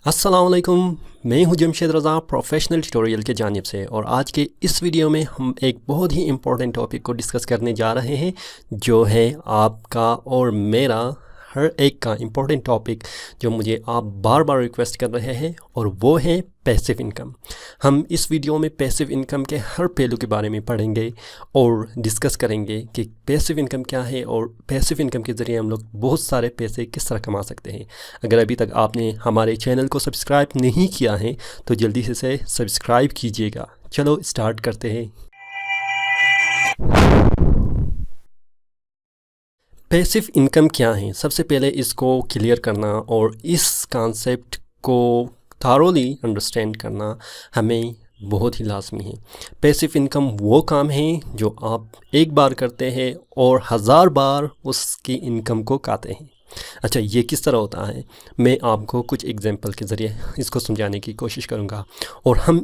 अस्सलाम वालेकुम। मैं हूं जमशेद रज़ा प्रोफेशनल ट्यूटोरियल के जानिब से, और आज के इस वीडियो में हम एक बहुत ही इम्पोर्टेंट टॉपिक को डिस्कस करने जा रहे हैं, जो है आपका और मेरा हर एक का इम्पोर्टेंट टॉपिक जो मुझे आप बार बार रिक्वेस्ट कर रहे हैं, और वो है पैसिव इनकम। हम इस वीडियो में पैसिव इनकम के हर पहलू के बारे में पढ़ेंगे और डिस्कस करेंगे कि पैसिव इनकम क्या है और पैसिव इनकम के ज़रिए हम लोग बहुत सारे पैसे किस तरह कमा सकते हैं। अगर अभी तक आपने हमारे चैनल को सब्सक्राइब नहीं किया है तो जल्दी से सब्सक्राइब कीजिएगा। चलो स्टार्ट करते हैं। पैसिव इनकम क्या है, सबसे पहले इसको क्लियर करना और इस कॉन्सेप्ट को थारोली अंडरस्टैंड करना हमें बहुत ही लाजमी है। पैसिव इनकम वो काम है जो आप एक बार करते हैं और 1000 बार उसकी इनकम को खाते हैं। अच्छा, ये किस तरह होता है, मैं आपको कुछ एग्जांपल के ज़रिए इसको समझाने की कोशिश करूँगा, और हम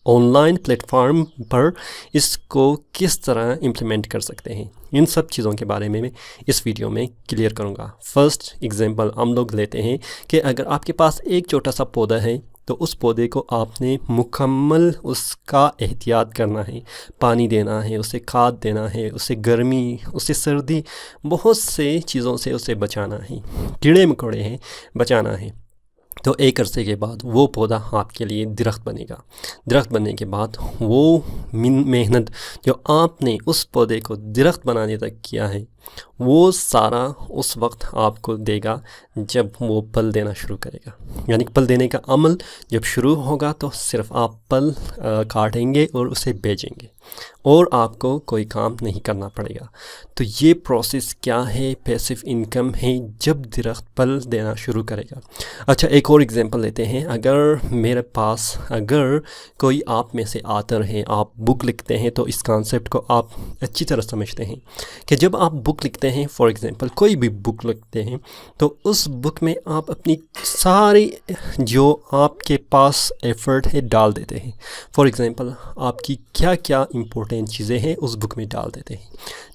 ऑनलाइन प्लेटफॉर्म पर इसको किस तरह इम्प्लीमेंट कर सकते हैं, इन सब चीज़ों के बारे में मैं इस वीडियो में क्लियर करूँगा। फर्स्ट एग्जांपल हम लोग लेते हैं कि अगर आपके पास एक छोटा सा पौधा है तो उस पौधे को आपने मुकम्मल उसका एहतियात करना है, पानी देना है, उसे खाद देना है, उसे गर्मी, उसे सर्दी, बहुत से चीज़ों से उसे बचाना है, कीड़े मकोड़े हैं बचाना है। तो एक अरसे के बाद वो पौधा आपके लिए दरख्त बनेगा। दरख्त बनने के बाद वो मेहनत जो आपने उस पौधे को दरख्त बनाने तक किया है, वो सारा उस वक्त आपको देगा जब वो फल देना शुरू करेगा। यानी फल देने का अमल जब शुरू होगा तो सिर्फ आप फल काटेंगे और उसे बेचेंगे, और आपको कोई काम नहीं करना पड़ेगा। तो ये प्रोसेस क्या है, पैसिव इनकम है जब दरख्त फल देना शुरू करेगा। अच्छा, एक और एग्जांपल लेते हैं। अगर मेरे पास अगर कोई आप में से आतर है, आप बुक लिखते हैं, तो इस कॉन्सेप्ट को आप अच्छी तरह समझते हैं कि जब आप बुक लिखते हैं, फॉर एग्जांपल कोई भी बुक लिखते हैं, तो उस बुक में आप अपनी सारी जो आपके पास एफर्ट है डाल देते हैं। फॉर एग्जांपल आपकी क्या क्या इम्पोर्टेंट चीज़ें हैं उस बुक में डाल देते हैं।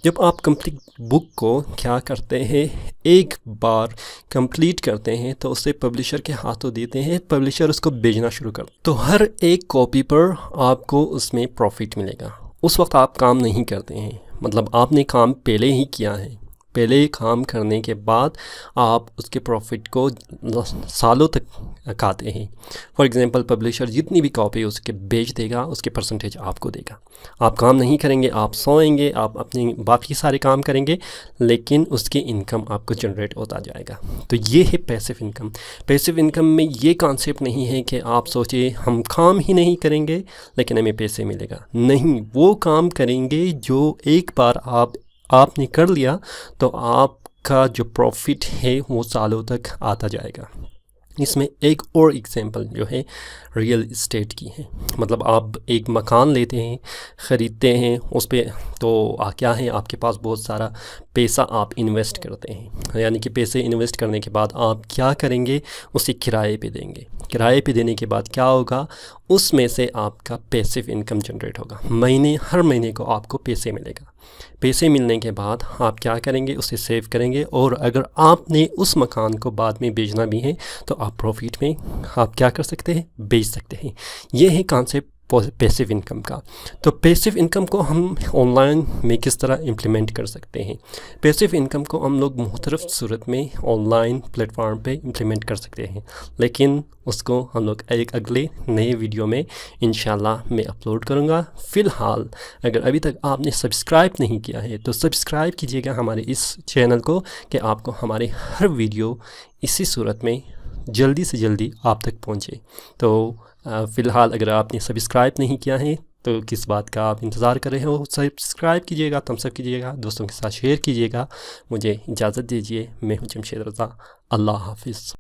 जब आप कंप्लीट बुक को क्या करते हैं, एक बार कंप्लीट करते हैं तो उसे पब्लिशर के हाथों देते हैं, पब्लिशर उसको बेचना शुरू कर, तो हर एक कॉपी पर आपको उसमें प्रॉफिट मिलेगा। उस वक्त आप काम नहीं करते हैं, मतलब आपने काम पहले ही किया है। पहले काम करने के बाद आप उसके प्रॉफिट को सालों तक खाते हैं। फॉर एग्जांपल पब्लिशर जितनी भी कॉपी उसके बेच देगा, उसके परसेंटेज आपको देगा। आप काम नहीं करेंगे, आप सोएंगे, आप अपने बाकी सारे काम करेंगे, लेकिन उसकी इनकम आपको जनरेट होता जाएगा। तो ये है पैसिव इनकम। पैसिव इनकम में ये कॉन्सेप्ट नहीं है कि आप सोचिए हम काम ही नहीं करेंगे लेकिन हमें पैसे मिलेगा। नहीं, वो काम करेंगे जो एक बार आपने कर लिया तो आपका जो प्रॉफिट है वो सालों तक आता जाएगा। इसमें एक और एग्जांपल जो है रियल इस्टेट की है। मतलब आप एक मकान लेते हैं, ख़रीदते हैं, उस पर तो क्या है, आपके पास बहुत सारा पैसा आप इन्वेस्ट करते हैं। यानी कि पैसे इन्वेस्ट करने के बाद आप क्या करेंगे, उसे किराए पे देंगे। किराए पे देने के बाद क्या होगा, उसमें से आपका पैसिव इनकम जनरेट होगा। हर महीने को आपको पैसे मिलेगा। पैसे मिलने के बाद आप क्या करेंगे, उसे सेव करेंगे, और अगर आपने उस मकान को बाद में बेचना भी है तो आप प्रॉफिट में आप क्या कर सकते हैं, बेच सकते हैं। ये है कॉन्सेप्ट पैसिव इनकम का। तो पैसिव इनकम को हम ऑनलाइन में किस तरह इम्प्लीमेंट कर सकते हैं। पैसिव इनकम को हम लोग मुख्तलिफ सूरत में ऑनलाइन प्लेटफॉर्म पे इम्प्लीमेंट कर सकते हैं, लेकिन उसको हम लोग एक अगले नए वीडियो में इंशाल्लाह मैं अपलोड करूँगा। फ़िलहाल अगर अभी तक आपने सब्सक्राइब नहीं किया है तो सब्सक्राइब कीजिएगा हमारे इस चैनल को, कि आपको हमारे हर वीडियो इसी सूरत में जल्दी से जल्दी आप तक पहुँचे। तो फ़िलहाल अगर आपने सब्सक्राइब नहीं किया है तो किस बात का आप इंतज़ार कर रहे हो, सब्सक्राइब कीजिएगा, थम्स अप कीजिएगा, दोस्तों के साथ शेयर कीजिएगा। मुझे इजाज़त दीजिए, मैं हूं जमशेद रज़ा। अल्लाह हाफिज़।